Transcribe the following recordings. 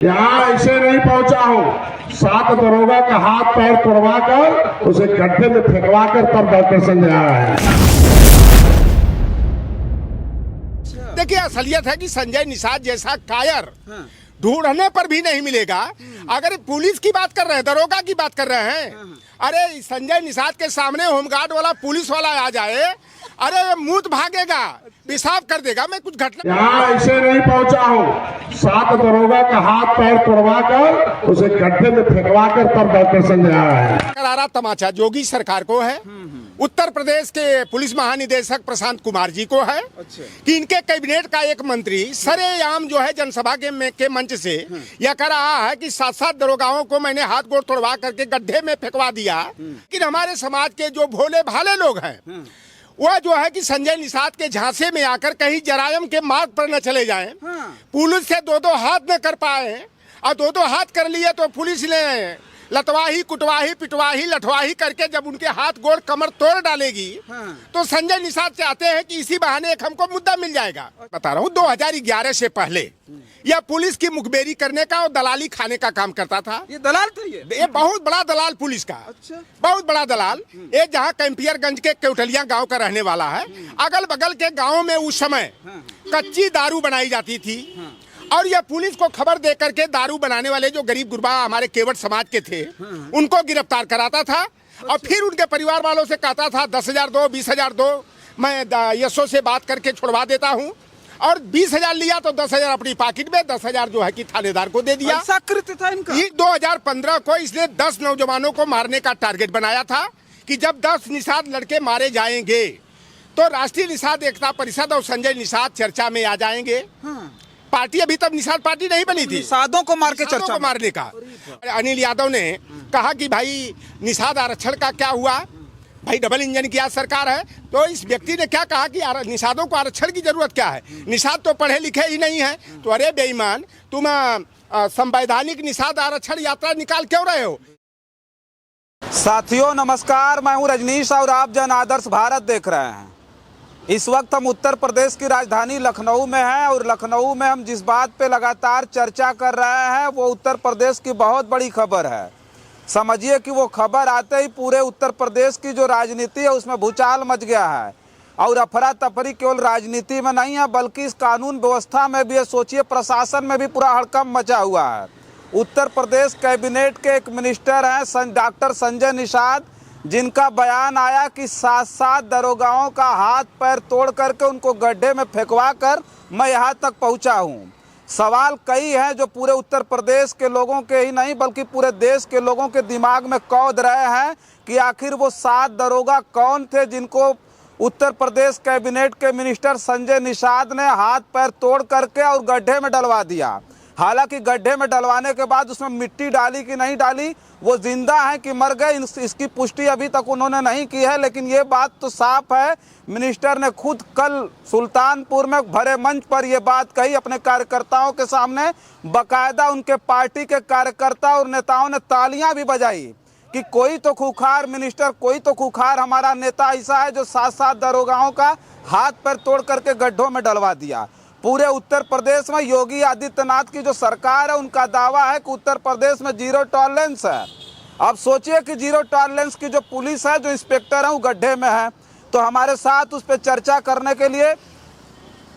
यहाँ ऐसे नहीं पहुंचा हूँ, 7 दरोगा का हाथ पैर तोड़वा कर उसे गड्ढे में फेंकवा कर तब डॉक्टर संजय आया है। देखिए, असलियत है कि संजय निषाद जैसा कायर ढूंढने पर भी नहीं मिलेगा। अगर पुलिस की बात कर रहे हैं, दरोगा की बात कर रहे हैं, अरे संजय निषाद के सामने होमगार्ड वाला पुलिस वाला आ जाए, अरे मुंह भागेगा, पेशाब कर देगा। मैं कुछ घटना यहाँ ऐसे नहीं पहुंचा हूँ, 7 दरोगा का हाथ पैर तोड़वा कर उसे गड्ढे में फेंकवा कर तब डॉक्टर संजय आया है। करारा तमाचा योगी सरकार को है, उत्तर प्रदेश के पुलिस महानिदेशक प्रशांत कुमार जी को है कि इनके कैबिनेट का एक मंत्री सरेआम जो है जनसभा के मंच से यह कह रहा है कि 7 दरोगाओं को मैंने हाथ गोड़ तोड़वा करके गड्ढे में फेंकवा दिया। लेकिन हमारे समाज के जो भोले भाले लोग हैं वह जो है कि संजय निषाद के झांसे में आकर कहीं जरायम के मार्ग पर न चले जाएं, पुलिस से 2-2 हाथ न कर पाए, और 2-2 हाथ कर लिए तो पुलिस ने लतवाही कुटवाही पिटवाही लठवाही करके जब उनके हाथ गोड़ कमर तोड़ डालेगी तो संजय निषाद चाहते हैं कि इसी बहाने एक हमको मुद्दा मिल जाएगा। बता रहा हूँ, 2011 से पहले यह पुलिस की मुखबेरी करने का और दलाली खाने का काम करता था। ये दलाल था, ये बहुत बड़ा दलाल पुलिस का। अच्छा। बहुत बड़ा दलाल। ये जहाँ कैंपियरगंज के केवटलिया गांव का रहने वाला है। अगल बगल के गाँव में उस समय कच्ची दारू बनाई जाती थी और यह पुलिस को खबर दे करके दारू बनाने वाले जो गरीब गुरबा हमारे केवट समाज के थे उनको गिरफ्तार कराता था और फिर उनके परिवार वालों से कहता था 10,000 दो, 20,000 दो, मैं यशो से बात करके छुड़वा देता हूँ। और 20,000 लिया तो 10,000 अपनी पॉकेट में, 10,000 जो है कि थानेदार को दे दिया। ऐसा कृत्य था इनका। 2015 को इसने 10 नौजवानों को मारने का टारगेट बनाया था कि जब 10 निषाद लड़के मारे जाएंगे तो राष्ट्रीय निषाद एकता परिषद और संजय निषाद चर्चा में आ जाएंगे। पार्टी अभी तक निषाद पार्टी नहीं बनी थी, निषादों को मार के चर्चा को मारने का। अनिल यादव ने कहा कि भाई निषाद आरक्षण का क्या हुआ, भाई डबल इंजन की आज सरकार है। तो इस व्यक्ति ने क्या कहा कि निषादों को आरक्षण की जरूरत क्या है, निषाद तो पढ़े लिखे ही नहीं है। तो अरे बेईमान, तुम संवैधानिक निषाद आरक्षण यात्रा निकाल क्यों रहे हो। साथियों नमस्कार, मैं हूं रजनीश और आप जन आदर्श भारत देख रहे हैं। इस वक्त हम उत्तर प्रदेश की राजधानी लखनऊ में हैं और लखनऊ में हम जिस बात पे लगातार चर्चा कर रहे हैं वो उत्तर प्रदेश की बहुत बड़ी खबर है। समझिए कि वो खबर आते ही पूरे उत्तर प्रदेश की जो राजनीति है उसमें भूचाल मच गया है और अफरा तफरी केवल राजनीति में नहीं है बल्कि इस कानून व्यवस्था में भी है। सोचिए, प्रशासन में भी पूरा हड़कंप मचा हुआ है। उत्तर प्रदेश कैबिनेट के एक मिनिस्टर हैं डॉक्टर संजय निषाद, जिनका बयान आया कि 7 दरोगाओं का हाथ पैर तोड़ करके उनको गड्ढे में फेंकवा कर मैं यहाँ तक पहुँचा हूँ। सवाल कई हैं जो पूरे उत्तर प्रदेश के लोगों के ही नहीं बल्कि पूरे देश के लोगों के दिमाग में कौध रहे हैं कि आखिर वो 7 दरोगा कौन थे जिनको उत्तर प्रदेश कैबिनेट के मिनिस्टर संजय निषाद ने हाथ पैर तोड़ करके और गड्ढे में डलवा दिया। हालांकि गड्ढे में डलवाने के बाद उसमें मिट्टी डाली कि नहीं डाली, वो जिंदा है कि मर गए, इसकी पुष्टि अभी तक उन्होंने नहीं की है। लेकिन ये बात तो साफ है, मिनिस्टर ने खुद कल सुल्तानपुर में भरे मंच पर ये बात कही अपने कार्यकर्ताओं के सामने। बाकायदा उनके पार्टी के कार्यकर्ता और नेताओं ने तालियां भी बजाई कि कोई तो खूंखार मिनिस्टर, कोई तो खूंखार हमारा नेता ऐसा है जो 7 दरोगाओं का हाथ पैर तोड़ करके गड्ढों में डलवा दिया। पूरे उत्तर प्रदेश में योगी आदित्यनाथ की जो सरकार है उनका दावा है कि उत्तर प्रदेश में 0 टॉलरेंस है। अब सोचिए कि 0 टॉलरेंस की जो पुलिस है, जो इंस्पेक्टर है वो गड्ढे में है। तो हमारे साथ उस पर चर्चा करने के लिए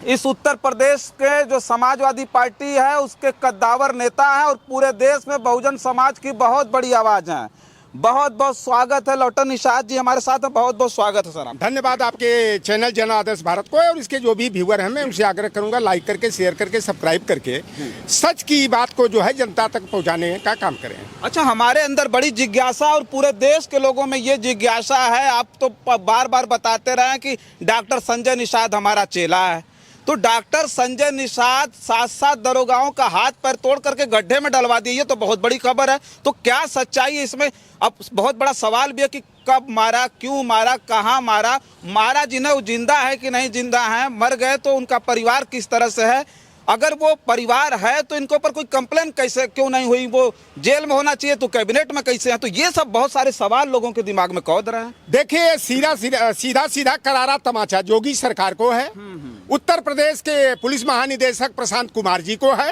इस उत्तर प्रदेश के जो समाजवादी पार्टी है उसके कद्दावर नेता है और पूरे देश में बहुजन समाज की बहुत बड़ी आवाज़ है। बहुत बहुत स्वागत है डॉक्टर निषाद जी हमारे साथ है। बहुत बहुत स्वागत है सर। धन्यवाद आपके चैनल जन आदर्श भारत को और इसके जो भी व्यूअर हैं, मैं उनसे आग्रह करूंगा लाइक करके, शेयर करके, सब्सक्राइब करके सच की बात को जो है जनता तक पहुंचाने का काम करें। अच्छा, हमारे अंदर बड़ी जिज्ञासा और पूरे देश के लोगों में ये जिज्ञासा है, आप तो बार बार बताते रहे कि डॉक्टर संजय निषाद हमारा चेला है, तो डॉक्टर संजय निषाद 7 दरोगाओं का हाथ पैर तोड़ करके गड्ढे में डलवा दिए, ये तो बहुत बड़ी खबर है। तो क्या सच्चाई है इसमें? अब बहुत बड़ा सवाल भी है कि कब मारा, क्यों मारा, कहाँ मारा, मारा जिन्हें वो जिंदा है कि नहीं जिंदा है, मर गए तो उनका परिवार किस तरह से है, अगर वो परिवार है तो इनके ऊपर कोई कंप्लेन कैसे क्यों नहीं हुई, वो जेल में होना चाहिए तो कैबिनेट में कैसे है। तो ये सब बहुत सारे सवाल लोगों के दिमाग में कौध रहे हैं। देखिए, सीधा सीधा करारा तमाचा योगी सरकार को है उत्तर प्रदेश के पुलिस महानिदेशक प्रशांत कुमार जी को है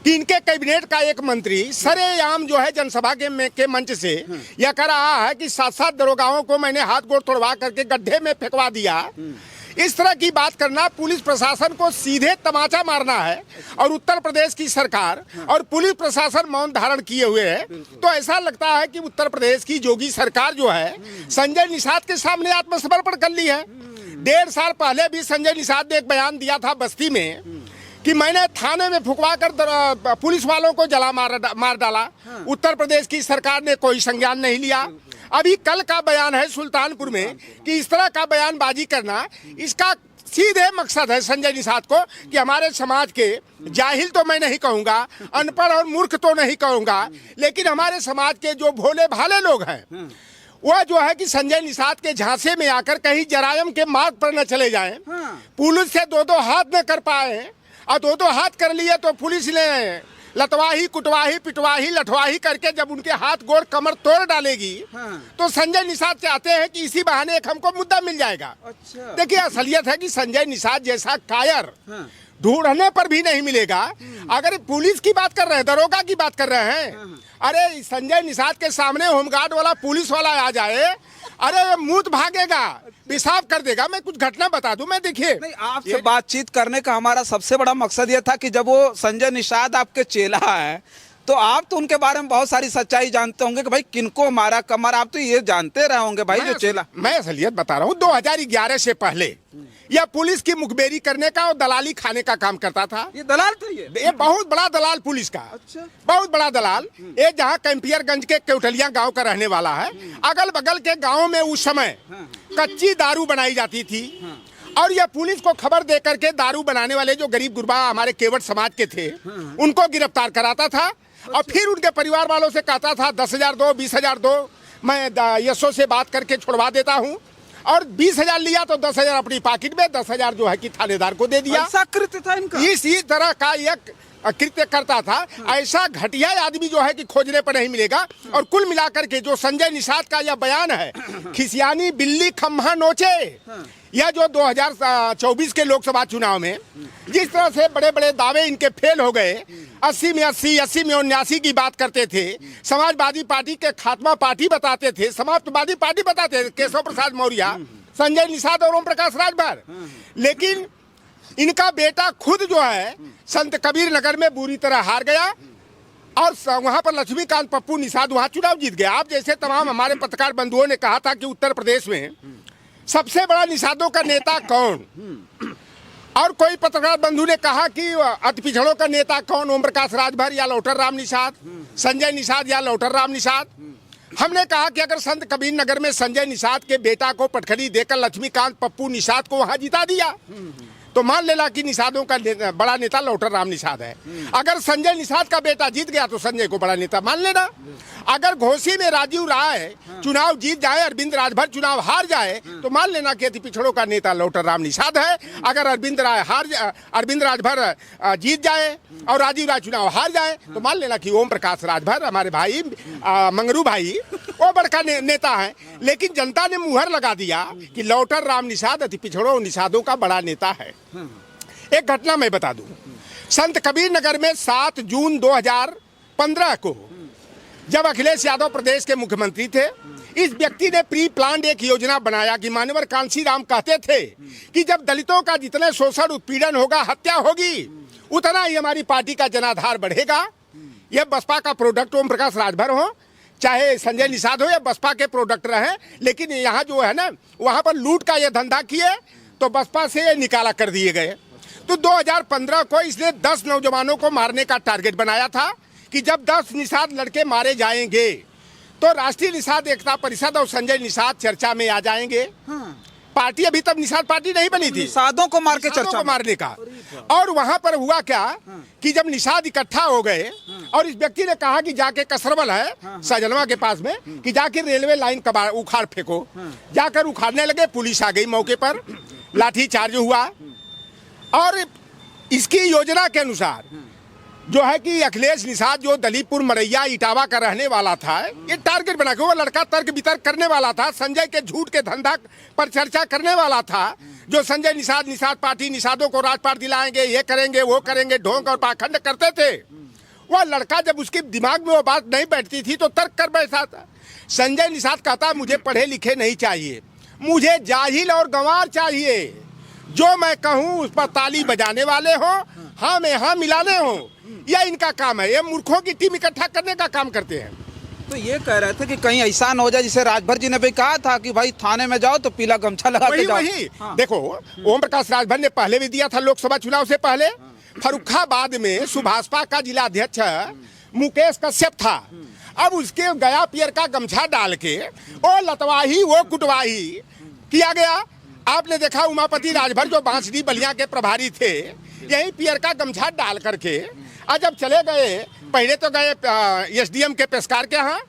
कि इनके कैबिनेट का एक मंत्री सरेआम जो है जनसभा के मंच से यह कह रहा है कि 7-7 दरोगाओं को मैंने हाथ गोड़ तोड़वा करके गड्ढे में फेंकवा दिया। इस तरह की बात करना पुलिस प्रशासन को सीधे तमाचा मारना है और उत्तर प्रदेश की सरकार और पुलिस प्रशासन मौन धारण किए हुए है। तो ऐसा लगता है कि उत्तर प्रदेश की योगी सरकार जो है संजय निषाद के सामने आत्मसमर्पण कर ली है। 1.5 साल पहले भी संजय निषाद ने एक बयान दिया था बस्ती में कि मैंने थाने में फुकवा कर पुलिस वालों को जला मार डाला। उत्तर प्रदेश की सरकार ने कोई संज्ञान नहीं लिया। अभी कल का बयान है सुल्तानपुर में कि इस तरह का बयानबाजी करना, इसका सीधे मकसद है संजय निषाद को कि हमारे समाज के जाहिल तो मैं नहीं कहूंगा, अनपढ़ और मूर्ख तो नहीं कहूंगा, लेकिन हमारे समाज के जो भोले भाले लोग हैं वह जो है कि संजय निषाद के झांसे में आकर कहीं जरायम के मार्ग पर न चले जाएं। पुलिस से 2-2 हाथ न कर पाए और 2-2 हाथ कर लिए तो पुलिस ने लतवाही कुटवाही पिटवाही लठवाही करके जब उनके हाथ गोड़ कमर तोड़ डालेगी तो संजय निषाद चाहते हैं कि इसी बहाने एक हमको मुद्दा मिल जाएगा। देखिए असलियत है कि संजय निषाद जैसा कायर ढूंढने पर भी नहीं मिलेगा। अगर पुलिस की बात कर रहे हैं, दरोगा की बात कर रहे हैं, अरे संजय निषाद के सामने होमगार्ड वाला पुलिस वाला आ जाए, अरे मुंह भागेगा, पेशाब कर देगा। मैं कुछ घटना बता दूं। मैं देखिए नहीं, आपसे बातचीत करने का हमारा सबसे बड़ा मकसद ये था कि जब वो संजय निषाद आपके चेला है तो आप तो उनके बारे में बहुत सारी सच्चाई जानते होंगे कि भाई किनको मारा कब मारा, आप तो ये जानते रहे होंगे भाई जो चेला। मैं असलियत बता रहा हूँ। 2011 से पहले यह पुलिस की मुखबेरी करने का और दलाली खाने का काम करता था। ये दलाल था ये बहुत बड़ा दलाल पुलिस का। अच्छा। बहुत बड़ा दलाल। ये जहाँ कैंपियरगंज के केवटलिया गांव का रहने वाला है। अगल बगल के गाँव में उस समय कच्ची दारू बनाई जाती थी और यह पुलिस को खबर दे करके दारू बनाने वाले जो गरीब गुरबा हमारे केवट समाज के थे उनको गिरफ्तार कराता था और फिर उनके परिवार वालों से कहता था 10,000 दो, 20,000 दो, मैं यशो से बात करके छुड़वा देता हूँ। और 20,000 लिया तो 10,000 अपनी पॉकेट में, 10,000 जो है कि थानेदार को दे दिया। ऐसा कृत्य था इनका। इसी तरह का एक कृत्य करता था। ऐसा घटिया आदमी जो है कि खोजने पर नहीं मिलेगा। और कुल मिलाकर के जो संजय निषाद का यह बयान है, खिसियानी बिल्ली खम्हा नोचे, यह जो 2024 के लोकसभा चुनाव में जिस तरह से बड़े बड़े दावे इनके फेल हो गए, 80 में 80, 80 में 79 की बात करते थे, समाजवादी पार्टी के खात्मा पार्टी बताते थे, समाजवादी पार्टी बताते थे केशव प्रसाद मौर्य, संजय निषाद और ओम प्रकाश राजभर। लेकिन इनका बेटा खुद जो है संत कबीर नगर में बुरी तरह हार गया और वहां पर लक्ष्मीकांत पप्पू निषाद वहां चुनाव जीत गया। आप जैसे तमाम हमारे पत्रकार बंधुओं ने कहा था कि उत्तर प्रदेश में सबसे बड़ा निषादों का नेता कौन, और कोई पत्रकार बंधु ने कहा कि अति पिछड़ों का नेता कौन, ओम प्रकाश राजभर या लौटर राम निषाद, संजय निषाद या लौटर राम निषाद। हमने कहा कि अगर संत कबीर नगर में संजय निषाद के बेटा को पटखनी देकर लक्ष्मीकांत पप्पू निषाद को वहां जिता दिया तो मान लेना कि निषादों का बड़ा नेता लौटर राम निषाद है। अगर संजय निषाद का बेटा जीत गया तो संजय को बड़ा नेता मान लेना। अगर घोसी में राजीव राय चुनाव जीत जाए, अरविंद राजभर चुनाव हार जाए तो मान लेना कि अति पिछड़ों का नेता लौटर राम निषाद है। अगर अरविंद राजभर जीत जाए और राजीव राय चुनाव हार जाए तो मान लेना कि ओम प्रकाश राजभर हमारे भाई मंगरू भाई वो बड़का नेता है। लेकिन जनता ने मुहर लगा दिया कि लौटर राम निषाद अति पिछड़ों निषादों का बड़ा नेता है। एक घटना मैं बता दूं। संत कबीर नगर में 7 जून 2015 को जब अखिलेश यादव प्रदेश के मुख्यमंत्री थे, इस व्यक्ति ने प्री प्लान्ड एक योजना बनाया कि मान्यवर कांसी राम कहते थे कि जब दलितों का जितने शोषण उत्पीड़न होगा, हत्या होगी, उतना ही हमारी पार्टी का जनाधार बढ़ेगा। यह बसपा का प्रोडक्ट ओम प्रकाश राजभर हो चाहे संजय निषाद हो या बसपा के प्रोडक्ट रहे, लेकिन यहाँ जो है ना वहाँ पर लूट का यह धंधा किए तो बसपा से निकाला कर दिए गए। तो 2015 को इसने 10 नौजवानों को मारने का टारगेट बनाया था कि जब 10 निषाद लड़के मारे जाएंगे तो राष्ट्रीय निषाद एकता परिषद और संजय निषाद चर्चा में आ जाएंगे। पार्टी अभी तक निषाद पार्टी नहीं बनी थी, निषादों को मार के चर्चा को मारने का। और वहां पर हुआ क्या कि जब निषाद इकट्ठा हो गए और इस व्यक्ति ने कहा कि जाके कसरवल है शाहजलवा के पास में कि जाके रेलवे लाइन उखाड़ फेंको, जाकर उखाड़ने लगे। पुलिस आ गई मौके पर, लाठीचार्ज हुआ और इसकी योजना के अनुसार जो है कि अखिलेश निषाद जो दलीपुर मरैया इटावा का रहने वाला था, ये टारगेट बना के वो लड़का तर्क वितर्क करने वाला था, संजय के झूठ के धंधा पर चर्चा करने वाला था, जो संजय निषाद निषाद पार्टी निषादों को राजपाट दिलाएंगे, ये करेंगे वो करेंगे, ढोंग और पाखंड करते थे, वह लड़का जब उसके दिमाग में वो बात नहीं बैठती थी तो तर्क कर बैठा था। संजय निषाद कहता मुझे पढ़े लिखे नहीं चाहिए, मुझे जाहिल और गंवार चाहिए, जो मैं कहूं उस पर ताली बजाने वाले हो, हाँ में हाँ मिलाने हो, यह इनका काम है। ये मूर्खों की टीम इकट्ठा करने का काम करते हैं। तो ये कह रहे थे कि कहीं ऐसा न हो जाए, जिसे राजभर जी ने भी कहा था कि भाई थाने में जाओ तो पीला गमछा लगा के जाओ। वही देखो, ओम प्रकाश राजभर ने पहले भी दिया था लोकसभा चुनाव से पहले। फर्रुखाबाद में सुभाषपा का जिला अध्यक्ष मुकेश कश्यप था, अब उसके गया पियर का गमछा डाल के वो लतवाही वो कुटवाही किया गया। आपने देखा उमापति राजभर जो बांसडी बलिया के प्रभारी थे, यही पियर का गमछा डाल करके आज जब चले गए, पहले तो गए एसडीएम के पेशकार के यहाँ,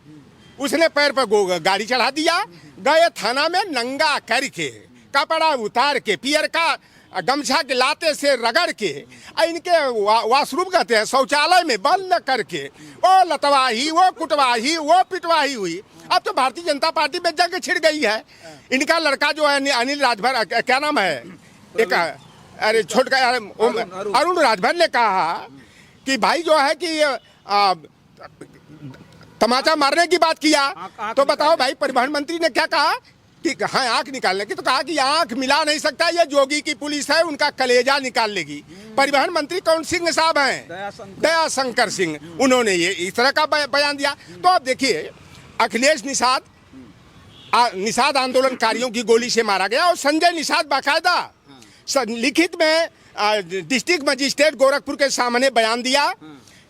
उसने पैर पर गाड़ी चढ़ा दिया, गए थाना में नंगा करके कपड़ा उतार के पियर का गमछा के लाते से रगड़ के इनके वाशरूम कहते हैं शौचालय में बंद करके वो लतवाही वो कुटवाही वो पिटवाही हुई। अब तो भारतीय जनता पार्टी में जंग छिड़ गई है। इनका लड़का जो है अनिल राजभर, क्या नाम है एक, अरे छोट का अरुण राजभर ने कहा कि भाई जो है कि तमाचा मारने की बात किया। तो बताओ भाई, परिवहन मंत्री ने क्या कहा कि हाँ आंख निकालने की, तो कहा कि आंख मिला नहीं सकता, ये जोगी की पुलिस है, उनका कलेजा निकाल लेगी। परिवहन मंत्री कौन सिंह साहब हैं? दया शंकर सिंह, उन्होंने ये इस तरह का बयान दिया। तो अब देखिए, अखिलेश निषाद आंदोलनकारियों की गोली से मारा गया और संजय निषाद बाकायदा लिखित में डिस्ट्रिक्ट मजिस्ट्रेट गोरखपुर के सामने बयान दिया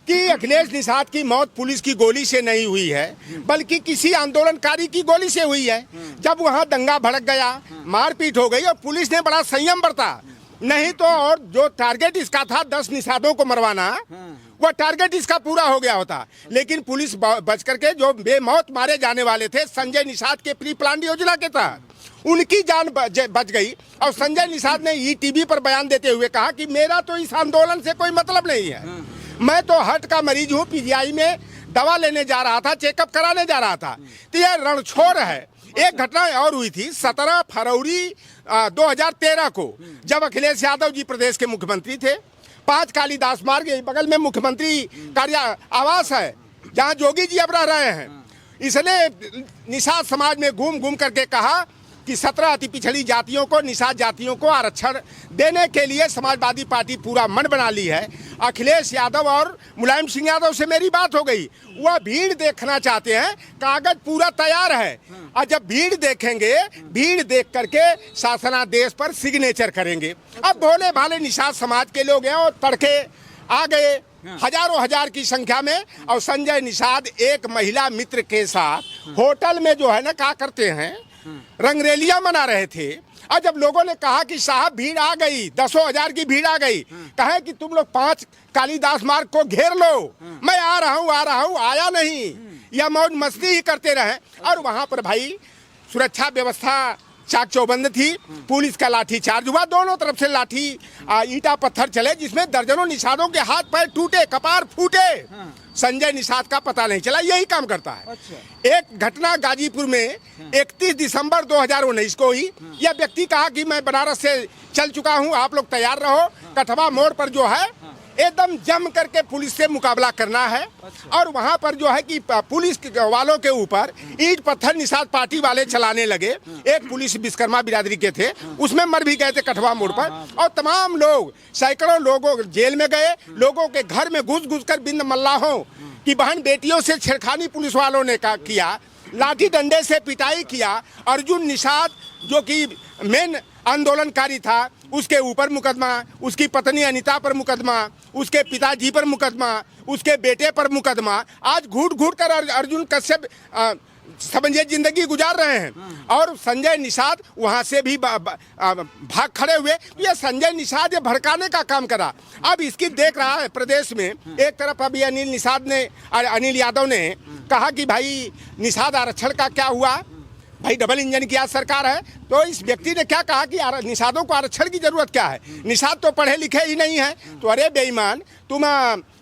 कि अखिलेश निषाद की मौत पुलिस की गोली से नहीं हुई है, बल्कि किसी आंदोलनकारी की गोली से हुई है। जब वहां दंगा भड़क गया, मारपीट हो गई और पुलिस ने बड़ा संयम बरता, नहीं तो और जो टारगेट इसका था 10 निषादों को मरवाना, वह टारगेट इसका पूरा हो गया होता। लेकिन पुलिस बच करके जो बेमौत मारे जाने वाले थे संजय निषाद के प्री प्लान योजना के तहत, उनकी जान बच गई। और संजय निषाद ने ईटीवी पर बयान देते हुए कहा कि मेरा तो इस आंदोलन से कोई मतलब नहीं है, मैं तो हार्ट का मरीज हूँ, पीजीआई में दवा लेने जा रहा था, चेकअप कराने जा रहा था। तो यह रणछोड़ है। एक घटना और हुई थी 17 फरवरी 2013 को, जब अखिलेश यादव जी प्रदेश के मुख्यमंत्री थे। 5 कालीदास मार्ग बगल में मुख्यमंत्री कार्य आवास है, जहाँ जोगी जी अब रह रहे हैं। इसने निषाद समाज में घूम घूम करके कहा कि 17 अति पिछड़ी जातियों को, निषाद जातियों को आरक्षण देने के लिए समाजवादी पार्टी पूरा मन बना ली है। अखिलेश यादव और मुलायम सिंह यादव से मेरी बात हो गई, वह भीड़ देखना चाहते हैं, कागज पूरा तैयार है, और जब भीड़ देखेंगे, भीड़ देख करके शासनादेश पर सिग्नेचर करेंगे। अब भोले भाले निषाद समाज के लोग हैं और तड़के आ गए हजारों हजार की संख्या में। और संजय निषाद एक महिला मित्र के साथ होटल में जो है ना क्या करते हैं, रंगरेलियां मना रहे थे। और जब लोगों ने कहा कि साहब भीड़ आ गई, 10,000 की भीड़ आ गई, कहे कि तुम लोग 5 कालीदास मार्ग को घेर लो, मैं आ रहा हूँ, आया नहीं, या मौज मस्ती ही करते रहे। और वहां पर भाई सुरक्षा व्यवस्था चाक चौबंद थी, पुलिस का लाठी चार्ज हुआ, दोनों तरफ से लाठी ईटा पत्थर चले, जिसमें दर्जनों निषादों के हाथ पैर टूटे, कपार फूटे। संजय निषाद का पता नहीं चला, यही काम करता है। अच्छा। एक घटना गाजीपुर में 31 दिसंबर 2019 को हुई। यह व्यक्ति कहा कि मैं बनारस से चल चुका हूं, आप लोग तैयार रहो, कठवा मोड़ पर जो है एकदम जम करके पुलिस से मुकाबला करना है। अच्छा। और वहां पर जो है कि पुलिस वालों के ऊपर ईंट पत्थर निषाद पार्टी वाले चलाने लगे। एक पुलिस विश्वकर्मा बिरादरी के थे, उसमें मर भी गए थे कठवा मोड़ पर। और तमाम लोग, सैकड़ों लोगों जेल में गए, लोगों के घर में घुस घुस कर बिंद मल्लाहों की बहन बेटियों से छेड़खानी पुलिस वालों ने किया, लाठी डंडे से पिटाई किया। अर्जुन निषाद जो कि मेन आंदोलनकारी था, उसके ऊपर मुकदमा, उसकी पत्नी अनीता पर मुकदमा, उसके पिताजी पर मुकदमा, उसके बेटे पर मुकदमा। आज घूट घूट कर अर्जुन कश्यप समझिए जिंदगी गुजार रहे हैं। और संजय निषाद वहां से भी भाग खड़े हुए। तो ये संजय निषाद ये भड़काने का काम करा। अब इसकी देख रहा है प्रदेश में। एक तरफ अभी अनिल यादव ने कहा कि भाई निषाद आरक्षण का क्या हुआ, भाई डबल इंजन की आज सरकार है। तो इस व्यक्ति ने क्या कहा कि निषादों को आरक्षण की जरूरत क्या है, निषाद तो पढ़े लिखे ही नहीं है। तो अरे बेईमान, तुम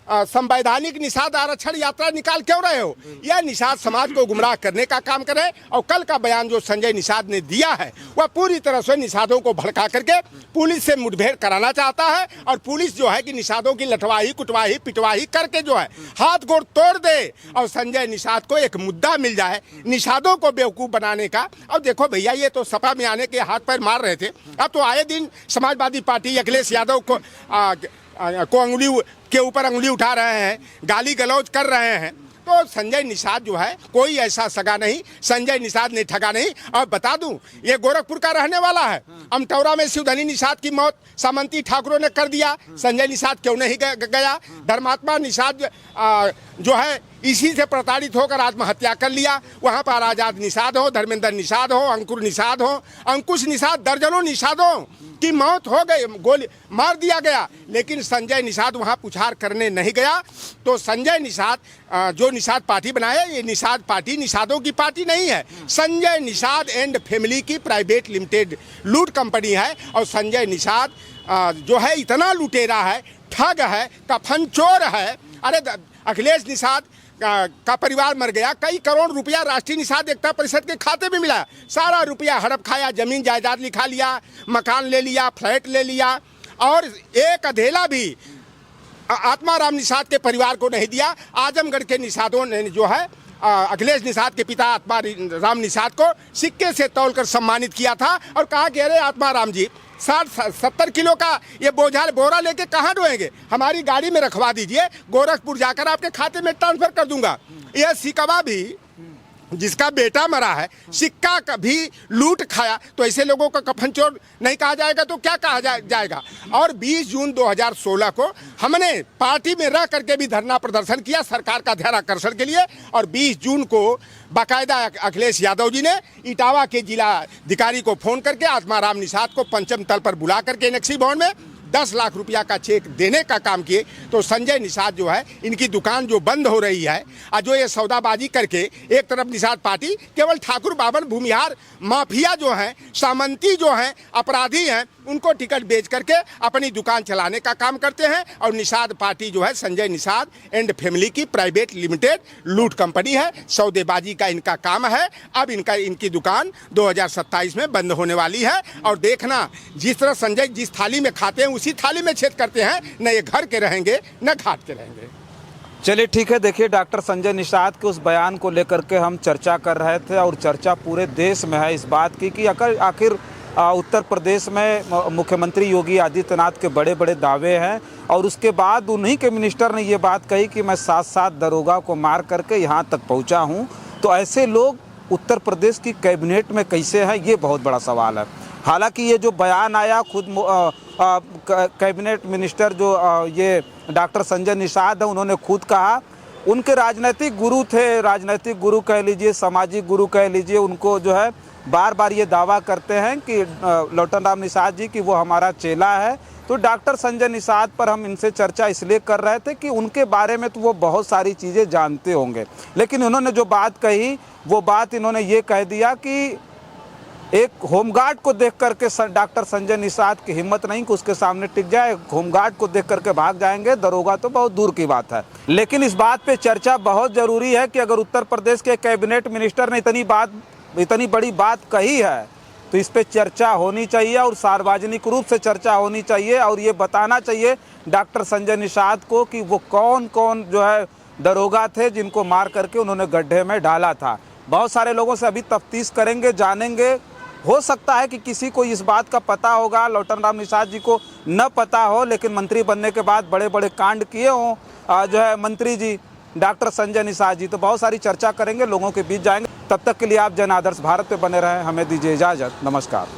संवैधानिक निषाद आरक्षण यात्रा निकाल क्यों रहे हो? यह निषाद समाज को गुमराह करने का काम करे। और कल का बयान जो संजय निषाद ने दिया है वह पूरी तरह से निषादों को भड़का करके पुलिस से मुठभेड़ कराना चाहता है। और पुलिस जो है कि निषादों की लठवाही कुटवाही पिटवाही करके जो है हाथ गोड़ तोड़ दे और संजय निषाद को एक मुद्दा मिल जाए निषादों को बेवकूफ़ बनाने का। और देखो भैया, ये तो सपा में आने के हाथ पैर मार रहे थे, अब तो आए दिन समाजवादी पार्टी अखिलेश यादव को अंगुली के ऊपर अंगुली उठा रहे हैं, गाली गलौज कर रहे हैं। तो संजय निषाद जो है कोई ऐसा सगा नहीं, संजय निषाद ने ठगा नहीं। और बता दूं, ये गोरखपुर का रहने वाला है। अमटौरा में शिवधनी निषाद की मौत सामंती ठाकुरों ने कर दिया, संजय निषाद क्यों नहीं गया? धर्मात्मा निषाद जो है इसी से प्रताड़ित होकर आत्महत्या कर लिया। वहाँ पर आजाद निषाद हो, धर्मेंद्र निषाद हो, अंकुर निषाद हो, अंकुश निषाद, दर्जनों निषादों की मौत हो गई, गोली मार दिया गया, लेकिन संजय निषाद वहाँ पुछार करने नहीं गया। तो संजय निषाद जो निषाद पार्टी बनाए, ये निषाद पार्टी निषादों की पार्टी नहीं है, संजय निषाद एंड फैमिली की प्राइवेट लिमिटेड लूट कंपनी है। और संजय निषाद जो है इतना लुटेरा है, ठग है, कफन चोर है। अरे अखिलेश निषाद का परिवार मर गया, कई करोड़ रुपया राष्ट्रीय निषाद एकता परिषद के खाते में मिला, सारा रुपया हड़प खाया, जमीन जायदाद लिखा लिया, मकान ले लिया, फ्लैट ले लिया, और एक अधेला भी आत्माराम निषाद के परिवार को नहीं दिया। आजमगढ़ के निषादों ने जो है अखिलेश निषाद के पिता आत्माराम निषाद को सिक्के से तौलकर सम्मानित किया था और कहा कि अरे आत्माराम जी 60-70 किलो का ये बोरा लेके कहाँ ढोएंगे, हमारी गाड़ी में रखवा दीजिए, गोरखपुर जाकर आपके खाते में ट्रांसफर कर दूंगा। यह सिकवा भी जिसका बेटा मरा है, सिक्का कभी लूट खाया, तो ऐसे लोगों का कफन चोर नहीं कहा जाएगा तो क्या कहा जाएगा। और 20 जून 2016 को हमने पार्टी में रह करके भी धरना प्रदर्शन किया सरकार का ध्यान आकर्षण के लिए। और 20 जून को बाकायदा अखिलेश यादव जी ने इटावा के जिला अधिकारी को फोन करके आत्माराम निषाद को पंचम तल पर बुला करके एनेक्सी भवन में 10 लाख रुपया का चेक देने का काम किए। तो संजय निषाद जो है, इनकी दुकान जो बंद हो रही है और जो ये सौदाबाजी करके एक तरफ निषाद पार्टी केवल ठाकुर बावन भूमिहार माफिया जो हैं, सामंती जो हैं, अपराधी हैं, उनको टिकट बेच करके अपनी दुकान चलाने का काम करते हैं। और निषाद पार्टी जो है संजय निषाद एंड फैमिली की प्राइवेट लिमिटेड लूट कंपनी है, सौदेबाजी का इनका काम है। अब इनकी दुकान 2027 में बंद होने वाली है। और देखना, जिस तरह संजय जिस थाली में खाते हैं उसी थाली में छेद करते हैं, न ये घर के रहेंगे न घाट के रहेंगे। चलिए ठीक है, देखिए डॉक्टर संजय निषाद के उस बयान को लेकर के हम चर्चा कर रहे थे और चर्चा पूरे देश में है इस बात की कि आखिर उत्तर प्रदेश में मुख्यमंत्री योगी आदित्यनाथ के बड़े बड़े दावे हैं और उसके बाद उन्हीं के मिनिस्टर ने ये बात कही कि मैं 7 दरोगा को मार करके यहाँ तक पहुँचा हूँ। तो ऐसे लोग उत्तर प्रदेश की कैबिनेट में कैसे हैं, ये बहुत बड़ा सवाल है। हालांकि ये जो बयान आया खुद कैबिनेट मिनिस्टर जो ये डॉक्टर संजय निषाद है, उन्होंने खुद कहा, उनके राजनीतिक गुरु थे, राजनीतिक गुरु कह लीजिए, सामाजिक गुरु कह लीजिए, उनको जो है बार बार ये दावा करते हैं कि लौटन राम निषाद जी कि वो हमारा चेला है। तो डॉक्टर संजय निषाद पर हम इनसे चर्चा इसलिए कर रहे थे कि उनके बारे में तो वो बहुत सारी चीज़ें जानते होंगे, लेकिन उन्होंने जो बात कही वो बात इन्होंने ये कह दिया कि एक होमगार्ड को देख करके डॉक्टर संजय निषाद की हिम्मत नहीं कि उसके सामने टिक जाए, होमगार्ड को देख करके भाग जाएंगे, दरोगा तो बहुत दूर की बात है। लेकिन इस बात पे चर्चा बहुत ज़रूरी है कि अगर उत्तर प्रदेश के कैबिनेट मिनिस्टर ने इतनी बड़ी बात कही है तो इस पे चर्चा होनी चाहिए और सार्वजनिक रूप से चर्चा होनी चाहिए और ये बताना चाहिए डॉक्टर संजय निषाद को कि वो कौन कौन जो है दरोगा थे जिनको मार करके उन्होंने गड्ढे में डाला था। बहुत सारे लोगों से अभी तफ्तीश करेंगे, जानेंगे, हो सकता है कि किसी को इस बात का पता होगा, लौटन राम निषाद जी को न पता हो, लेकिन मंत्री बनने के बाद बड़े बड़े कांड किए हों जो है मंत्री जी डॉक्टर संजय निषाद जी। तो बहुत सारी चर्चा करेंगे, लोगों के बीच जाएंगे। तब तक के लिए आप जन आदर्श भारत पे बने रहें, हमें दीजिए इजाज़त, नमस्कार।